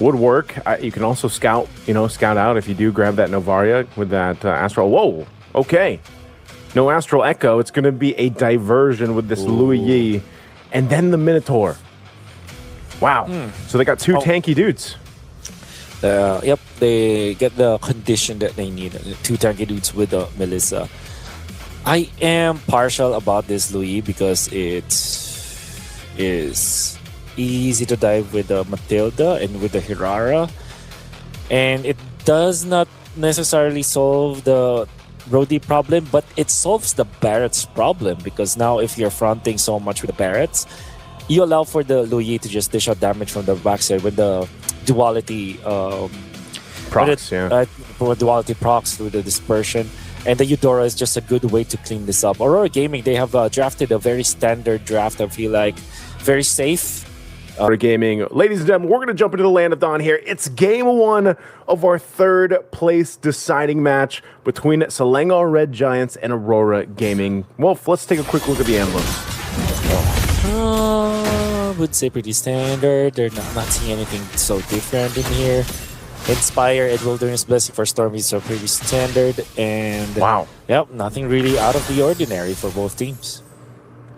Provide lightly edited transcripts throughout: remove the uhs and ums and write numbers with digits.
would work. You can also scout, scout out if you do grab that Novaria with that Astral. Whoa, okay. No Astral Echo. It's going to be a diversion with this Louis Yi. And then the Minotaur. Wow. So they got two tanky dudes. Yep, they get the condition that they need. Two tanky dudes with the Melissa. I am partial about this Louis because it is easy to dive with the Matilda and with the Hirara. And it does not necessarily solve the Brody problem, but it solves the Barrett's problem because now if you're fronting so much with the Barretts, you allow for the Louis to just dish out damage from the backside with the duality procs, duality procs through the dispersion. And the Eudora is just a good way to clean this up. Aurora Gaming, they have drafted a very standard draft, I feel like. Very safe. Aurora Gaming. Ladies and gentlemen, we're going to jump into the Land of Dawn here. It's game one of our third place deciding match between Selangor Red Giants and Aurora Gaming. Wolf, let's take a quick look at the emblems. Would say pretty standard. They're not seeing anything so different in here. Inspire and Wilderness Blessing for Stormies are pretty standard. And wow. Yep, nothing really out of the ordinary for both teams.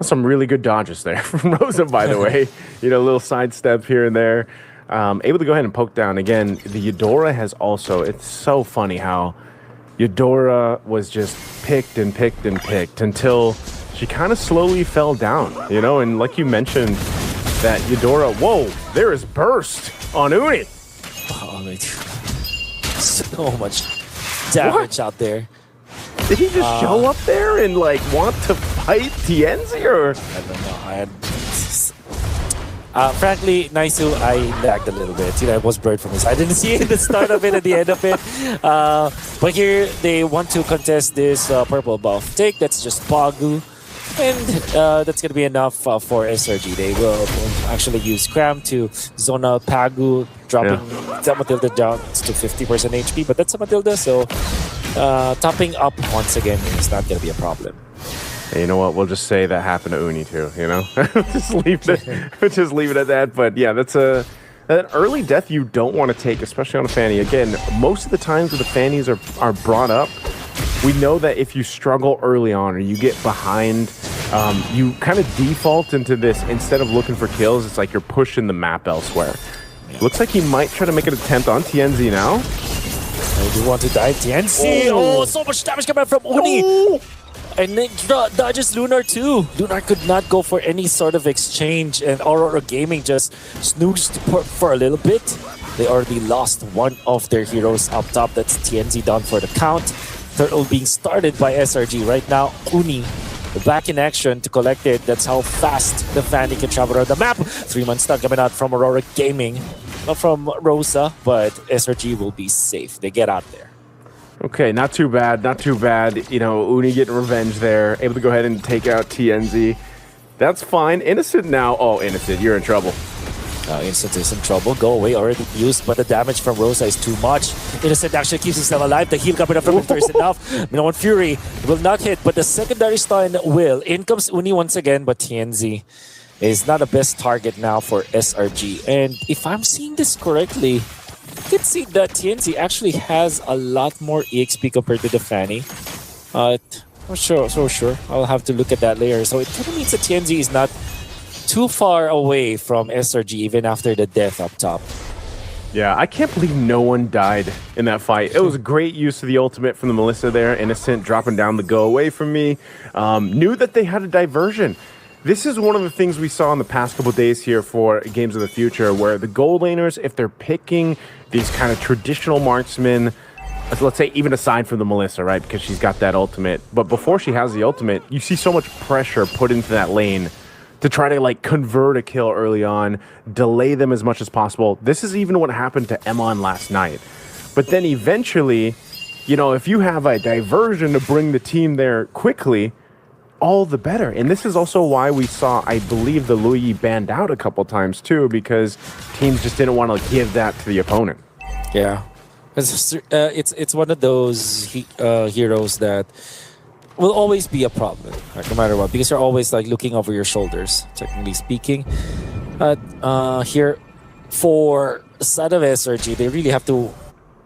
Some really good dodges there from Rosa, by the way. A little sidestep here and there. Able to go ahead and poke down. Again, the Eudora has also... It's so funny how Eudora was just picked and picked and picked until she kind of slowly fell down, And like you mentioned, that Eudora... Whoa, there is burst on Uni. Oh, so much damage out there. Did he just show up there and want to fight Tienzi, or I don't know. Frankly, Naisu, I lagged a little bit. I was blurred from his. I didn't see the start of it and the end of it. But here they want to contest this purple buff take. That's just Pagu. And that's going to be enough for SRG. They will actually use Cram to Zonal Pagu, dropping the Matilda down to 50% HP. But that's a Matilda, so topping up once again is not going to be a problem. Hey, you know what? We'll just say that happened to Uni too, just leave it at that. But yeah, that's an early death you don't want to take, especially on a Fanny. Again, most of the times when the Fannies are brought up, we know that if you struggle early on or you get behind, you kind of default into this. Instead of looking for kills, it's like you're pushing the map elsewhere. Yeah. Looks like he might try to make an attempt on Tienzi now. I do want to die. Tienzi! Oh, so much damage coming from Uni! Oh. And then dodges Lunar too. Lunar could not go for any sort of exchange, and Aurora Gaming just snoozed for a little bit. They already lost one of their heroes up top. That's Tienzi down for the count. Turtle being started by SRG. Right now, Uni back in action to collect it. That's how fast the Fanny can travel around the map. 3-man stun coming out from Aurora Gaming. Not from Rosa, but SRG will be safe. They get out there. Okay, not too bad, not too bad. Uni getting revenge there. Able to go ahead and take out TNZ. That's fine. Innocent now. Oh, Innocent, you're in trouble. Innocent is in trouble. Go away, already used, but the damage from Rosa is too much. Innocent actually keeps himself alive. The heal coming up from Victor is enough. Minoan Fury will not hit, but the secondary stun will. In comes Uni once again, but TNZ is not the best target now for SRG. And if I'm seeing this correctly, you can see that TNZ actually has a lot more EXP compared to the Fanny. I'm so sure. I'll have to look at that later. So it kind of means that TNZ is not too far away from SRG even after the death up top. Yeah, I can't believe no one died in that fight. It was a great use of the ultimate from the Melissa there. Innocent dropping down the go away from me. Knew that they had a diversion. This is one of the things we saw in the past couple days here for Games of the Future, where the gold laners, if they're picking these kind of traditional marksmen, let's say even aside from the Melissa, right, because she's got that ultimate, but before she has the ultimate, you see so much pressure put into that lane to try to convert a kill early on, delay them as much as possible. This is even what happened to Emon last night. But then eventually, if you have a diversion to bring the team there quickly, all the better. And this is also why we saw, I believe, the Louis banned out a couple times too, because teams just didn't want to give that to the opponent. Yeah, it's one of those heroes that will always be a problem, no matter what, because you're always looking over your shoulders, technically speaking. Here for side of SRG, they really have to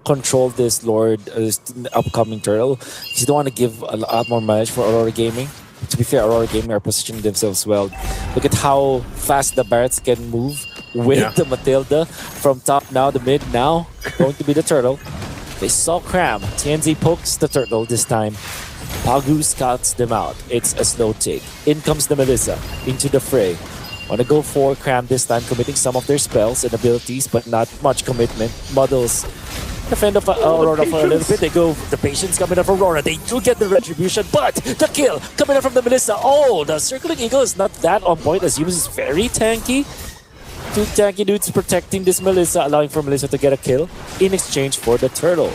control this Lord, this upcoming turtle. You don't want to give a lot more mileage for Aurora Gaming. To be fair, Aurora Gaming are positioning themselves well. Look at how fast the Barretts can move with the Matilda. From top now to mid now, going to be the turtle. They saw Cram. TNZ pokes the turtle this time. Pagu scouts them out. It's a slow take. In comes the Melissa into the fray. Want to go for Cram this time, committing some of their spells and abilities, but not much commitment. Muddles defend of Aurora for a little bit. They go, the patience coming up from Aurora. They do get the retribution, but the kill coming up from the Melissa. Oh, the Circling Eagle is not that on point as Yumis is very tanky. Two tanky dudes protecting this Melissa, allowing for Melissa to get a kill in exchange for the turtle.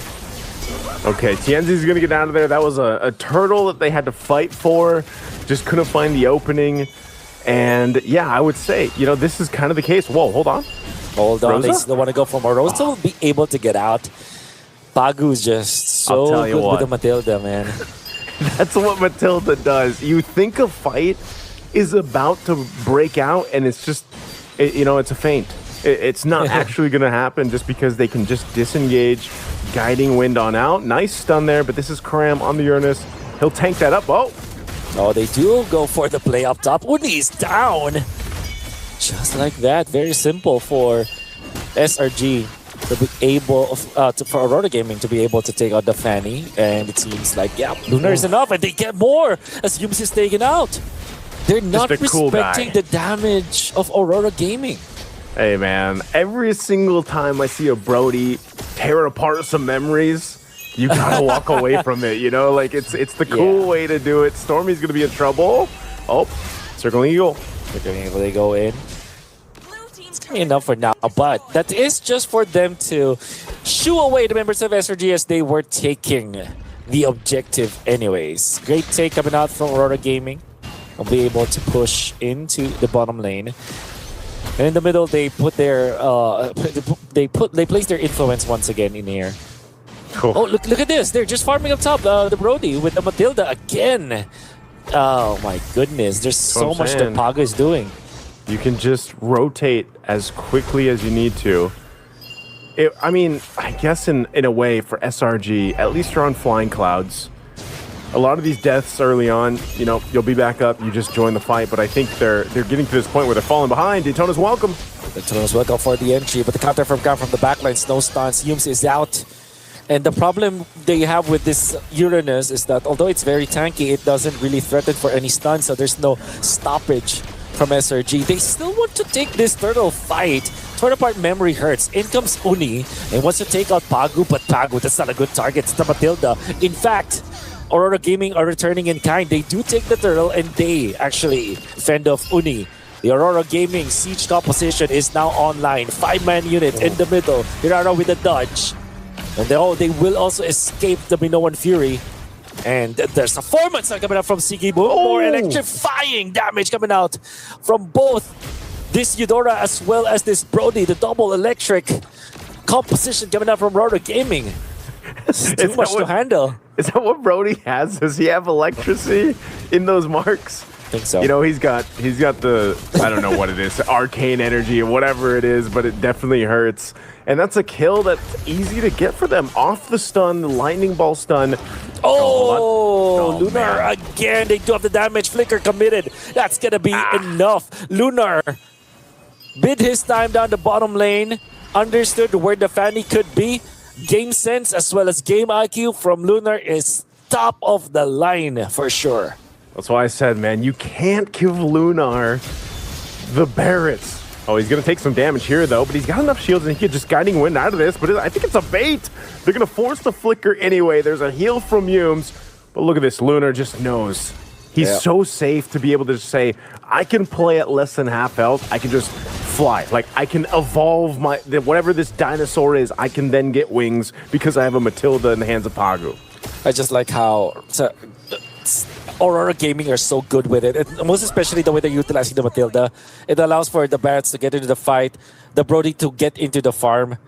Okay, Tienzi's gonna get out of there. That was a turtle that they had to fight for. Just couldn't find the opening. And yeah, I would say, you know, this is kind of the case. Whoa, hold on. Hold on, Rosa? they still want to go for more. Rosa will be able to get out. Pagu's just so good with the Matilda, man. That's what Matilda does. You think a fight is about to break out, and it's just, you know, it's a feint. It's not actually going to happen just because they can just disengage, guiding wind on out. Nice stun there, but this is Cram on the Uranus. He'll tank that up. Oh, they do go for the play up top. Uni's down. Just like that. Very simple for SRG to be able, for Aurora Gaming to be able to take out the Fanny. And it seems like, yeah, Lunar is enough, and they get more as Yumis is taken out. They're not respecting the damage of Aurora Gaming. Hey, man, every single time I see a Brody tear apart some memories, you gotta walk away from it, you know? Like, it's the cool way to do it. Stormy's gonna be in trouble. Oh, Circling Eagle. Circling Eagle, they go in. Enough for now, but that is just for them to shoo away the members of SRG as they were taking the objective anyways. Great take coming out from Aurora Gaming. Will be able to push into the bottom lane. And in the middle, they put their they place their influence once again in here. Cool. Oh, look at this! They're just farming up top. The Brody with the Matilda again. Oh my goodness! There's so much that Paga is doing. You can just rotate as quickly as you need to. I mean, I guess in a way for SRG, at least you're on flying clouds. A lot of these deaths early on, you know, you'll be back up, you just join the fight, but I think they're getting to this point where they're falling behind. Daytona's welcome. Daytona's welcome for the entry, but the counter from the backline, Snow Stance, Yumes is out. And the problem they have with this Uranus is that although it's very tanky, it doesn't really threaten for any stun, so there's no stoppage from SRG. They still want to take this turtle fight. Torn apart memory hurts. In comes Uni and wants to take out Pagu, but Pagu, that's not a good target. It's the Matilda. In fact, Aurora Gaming are returning in kind. They do take the turtle and they actually fend off Uni. The Aurora Gaming siege composition is now online. 5-man unit in the middle. Hirara with a dodge. And they will also escape the Minoan Fury. And there's a 4-man stun coming out from Sigi. More electrifying damage coming out from both this Eudora as well as this Brody. The double electric composition coming out from Aurora Gaming. It's too much to handle. Is that what Brody has? Does he have electricity in those marks? I think so. You know, he's got the, I don't know what it is, arcane energy or whatever it is, but it definitely hurts. And that's a kill that's easy to get for them. Off the stun, the lightning ball stun. Lunar man. Again. They do have the damage. Flicker committed. That's going to be enough. Lunar bid his time down the bottom lane. Understood where the Fanny could be. Game sense as well as game IQ from Lunar is top of the line for sure. That's why I said, man, you can't give Lunar the Barretts. Oh, he's going to take some damage here, though, but he's got enough shields and he can just guiding wind out of this, but I think it's a bait. They're going to force the flicker anyway. There's a heal from Yumes, but look at this. Lunar just knows. He's so safe to be able to just say, I can play at less than half health. I can just fly. Like, I can evolve whatever this dinosaur is, I can then get wings because I have a Matilda in the hands of Pagu. I just like how Aurora Gaming are so good with it. And most especially the way they're utilizing the Matilda. It allows for the Barretts to get into the fight, the Brody to get into the farm.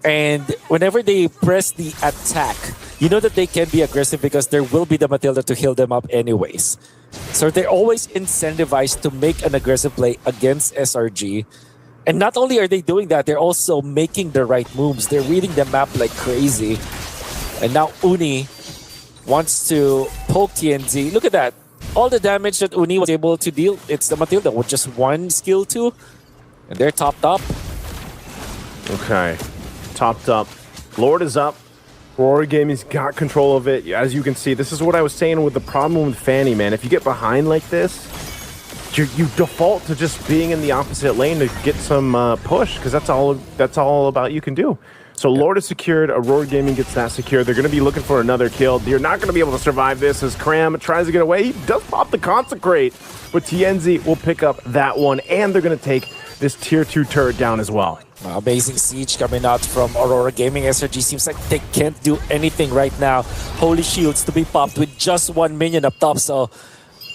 And whenever they press the attack, you know that they can be aggressive because there will be the Matilda to heal them up anyways. So they're always incentivized to make an aggressive play against SRG. And not only are they doing that, they're also making the right moves. They're reading the map like crazy. And now Uni wants to poke TNZ. Look at that. All the damage that Uni was able to deal, it's the Matilda with just one skill too. And they're topped up. Okay. Topped up. Lord is up. Aurora Gaming's got control of it. As you can see, this is what I was saying with the problem with Fanny, man. If you get behind like this, you default to just being in the opposite lane to get some push, because that's all about you can do. So Lord is secured. Aurora Gaming gets that secured. They're going to be looking for another kill. You're not going to be able to survive this as Cram tries to get away. He does pop the Consecrate, but TNZ will pick up that one, and they're going to take this tier 2 turret down as well. Amazing siege coming out from Aurora Gaming. SRG seems like they can't do anything right now. Holy Shields to be popped with just 1 minion up top. So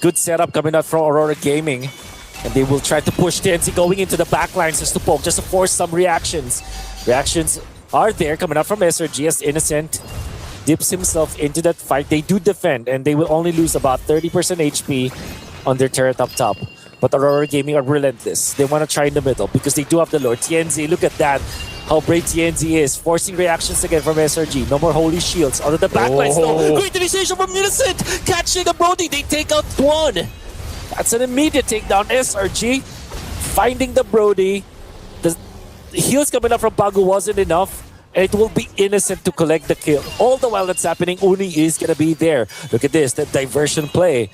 good setup coming out from Aurora Gaming. And they will try to push TNC going into the backlines just to poke, just to force some reactions. Reactions are there coming out from SRG as Innocent dips himself into that fight. They do defend, and they will only lose about 30% HP on their turret up top. But Aurora Gaming are relentless. They want to try in the middle because they do have the Lord. TNZ, look at that. How brave TNZ is. Forcing reactions again from SRG. No more Holy Shields. Out of the backlines though. Great initiation from Innocent. Catching the Brody. They take out one. That's an immediate takedown. SRG finding the Brody. The heals coming up from Pagu wasn't enough. And it will be Innocent to collect the kill. All the while that's happening, Uni is going to be there. Look at this. That diversion play.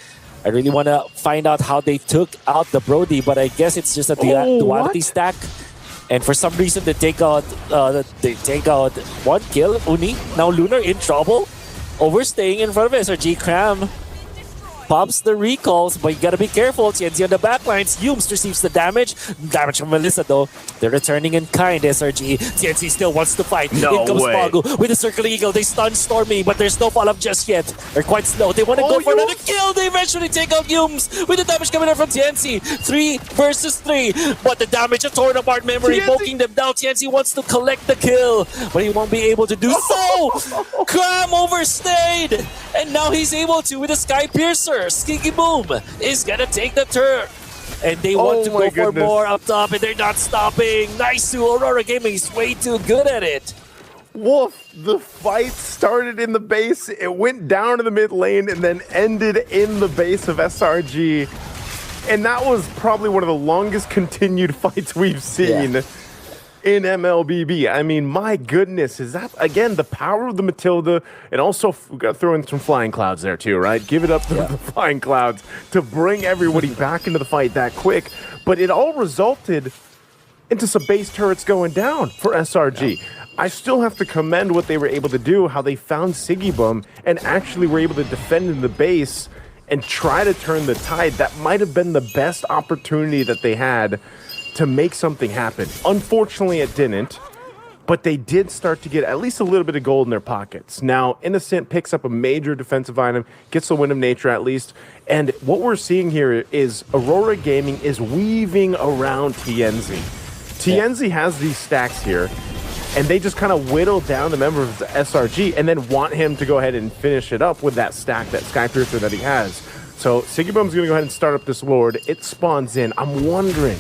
I really want to find out how they took out the Brody, but I guess it's just a duality stack. And for some reason, they take out one kill. Uni. Now Lunar in trouble. Overstaying in front of SRG. Cram pops the recalls, but you gotta be careful. TNZ on the backlines. Yumes receives the damage. Damage from Melissa though. They're returning in kind, SRG. TNZ still wants to fight. No in comes way. Pagu with the Circle Eagle. They stun Stormy, but there's no follow-up just yet. They're quite slow. They want to go for another kill. They eventually take out Yumes with the damage coming in from TNC. 3 versus 3. But the damage of torn apart memory, poking them down. TNC wants to collect the kill, but he won't be able to do so. Cram overstayed, and now he's able to with the Sky Piercer. Skinky Boom is gonna take the turn. And they want to go for more up top, and they're not stopping. Nice to Aurora Gaming. He's way too good at it. Wolf, the fight started in the base, it went down to the mid lane, and then ended in the base of SRG. And that was probably one of the longest continued fights we've seen in MLBB. I mean, my goodness, is that, again, the power of the Matilda, and also we got to throw in some flying clouds there too, right? Give it up to the flying clouds to bring everybody back into the fight that quick. But it all resulted into some base turrets going down for SRG. I still have to commend what they were able to do, how they found Sigibum and actually were able to defend in the base and try to turn the tide. That might have been the best opportunity that they had to make something happen. Unfortunately, it didn't, but they did start to get at least a little bit of gold in their pockets. Now, Innocent picks up a major defensive item, gets the Wind of Nature at least, and what we're seeing here is Aurora Gaming is weaving around TNZ. TNZ has these stacks here, and they just kind of whittle down the member of the SRG and then want him to go ahead and finish it up with that stack, that Sky Piercer that he has. So Sigibum's going to go ahead and start up this Lord. It spawns in. I'm wondering,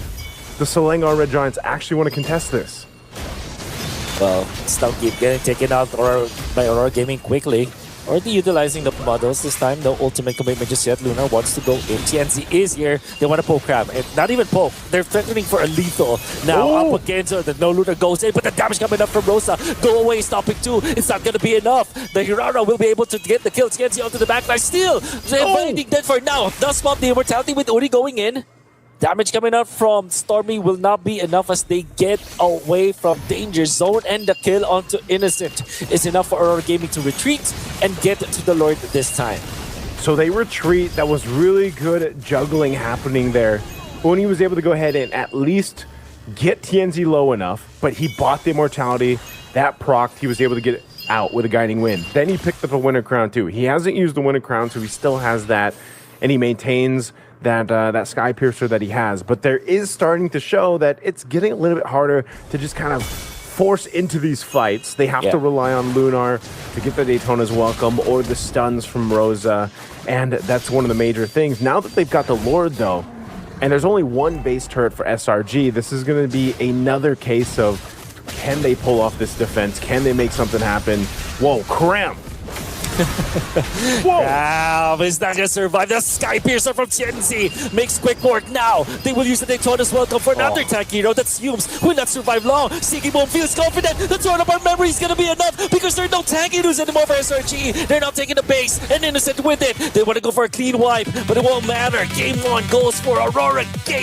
the Selangor Red Giants actually want to contest this? Well, still keep getting taken out by Aurora Gaming quickly. Already utilizing the models this time. No ultimate commitment just yet. Luna wants to go in. TNC is here. They want to poke Crab. And not even poke. They're threatening for a lethal. Now up against her. The no Luna goes in. But the damage coming up from Rosa. Go away. Stopping two. It's not going to be enough. The Hirara will be able to get the kill. TNC onto the backline. Still, they're fighting dead for now. Does pop the immortality with Uri going in. Damage coming out from Stormy will not be enough as they get away from danger zone, and the kill onto Innocent is enough for Aurora Gaming to retreat and get to the Lord this time. So they retreat. That was really good juggling happening there. Uni was able to go ahead and at least get TNZ low enough, but he bought the immortality. That procced. He was able to get out with a guiding wind. Then he picked up a Winter Crown too. He hasn't used the Winter Crown, so he still has that, and he maintains that Sky Piercer that he has. But there is starting to show that it's getting a little bit harder to just kind of force into these fights. They have to rely on Lunar to get the Daytona's welcome or the stuns from Rosa, and that's one of the major things. Now that they've got the Lord, though, and there's only one base turret for SRG. This is going to be another case of, can they pull off this defense? Can they make something happen? Whoa, cramp! Whoa! But he's not gonna survive. The Sky Piercer from Tianzi makes quick work now. They will use the Daytona's welcome for another tank hero. That's Humes will not survive long. Seeking Boom feels confident. The Tournament memory is gonna be enough because there are no tank heroes anymore for SRG. They're not taking the base, and Innocent with it. They want to go for a clean wipe, but it won't matter. Game 1 goes for Aurora. Game